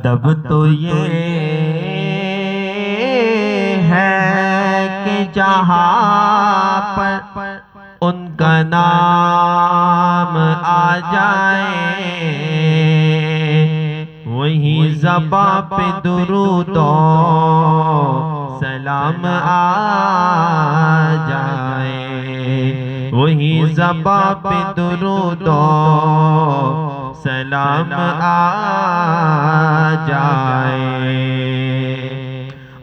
अदब तो ये है कि जहाँ पर उनका नाम आ जाए वहीं ज़बां पे दुरूद और सलाम आ जाए, वहीं ज़बां पे दुरूद और सलाम आ जाए।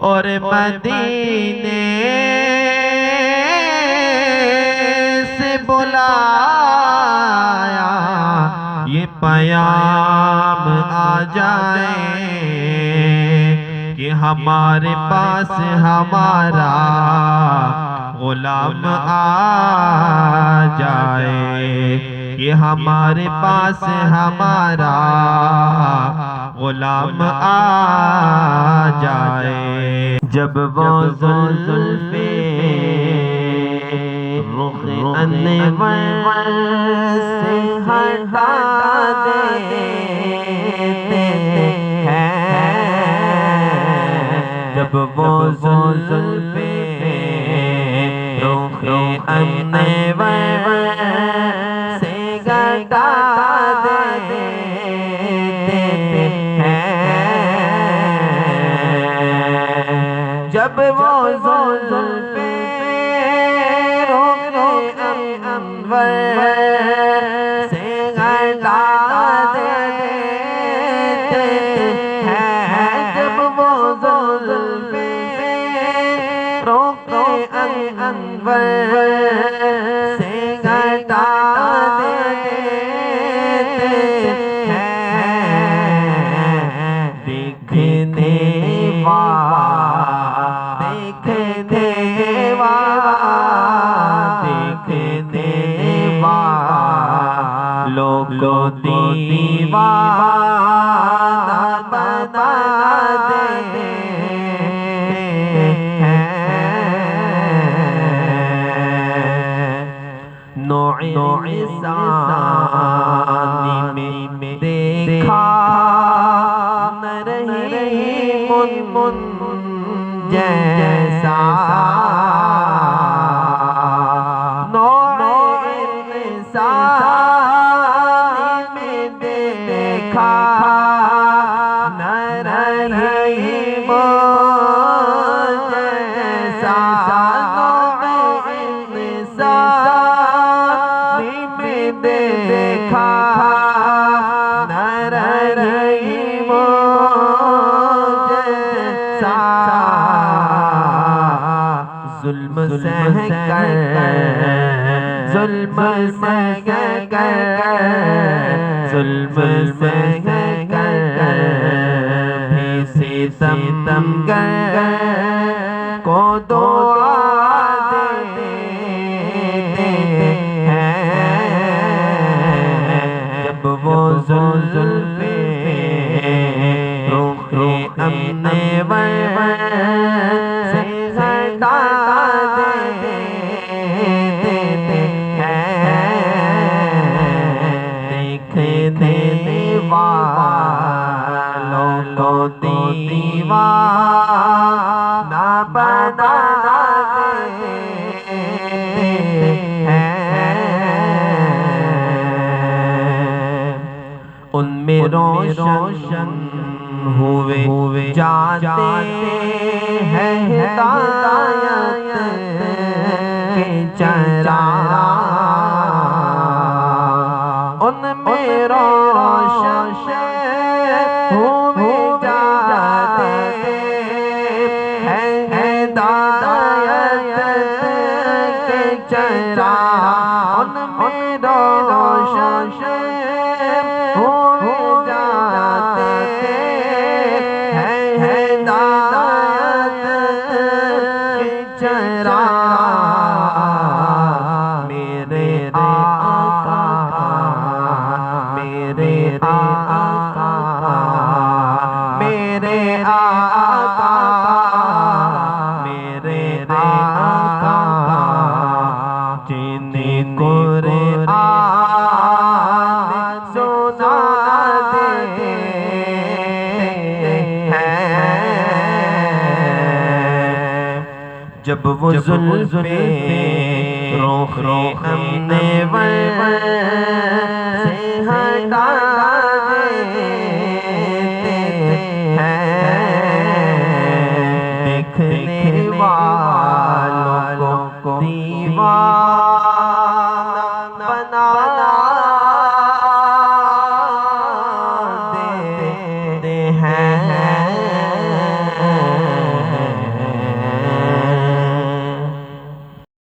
और मदीने से बुलाया ये पयाम आ जाए कि हमारे पास हमारा गुलाम आ जाए, कि हमारे पास हमारा गुलाम आ जाए। जब वो ज़ुल्फ़े रुख़ अनवर से हटा देते हैं, जब वो ज़ुल्फ़े रुख़ अनवर से हटा देते हैं, जब वो ज़ुल्फ़े रुख़ अनवर से हटा देते हैं, जब वो ज़ुल्फ़े रुख़ अनवर से हटा देते हैं, देखने लोगो दीवाना बना देते हैं। नौए सानी में देखा न रही मुन जैसा, ज़ुल्म सह कर ज़ुल्म सह कर ज़ुल्म सह कर भी सितम कर को दुआ देते हैं, जब वो ज़ुल्फ़े रुख़ अनवर से हटा देते हैं, देखने वालों को दीवाना बना देते हैं। उनमें रोशन हुए जाते हैं हिदायत के चराग़, उनमें रोशन हुए जाते हैं हिदायत के चराग़, उनमें रोशन हुए जाते हैं हिदायत के चराग़। मेरे आका जब वो जुल्फ़े रोख हमने वर से हटाया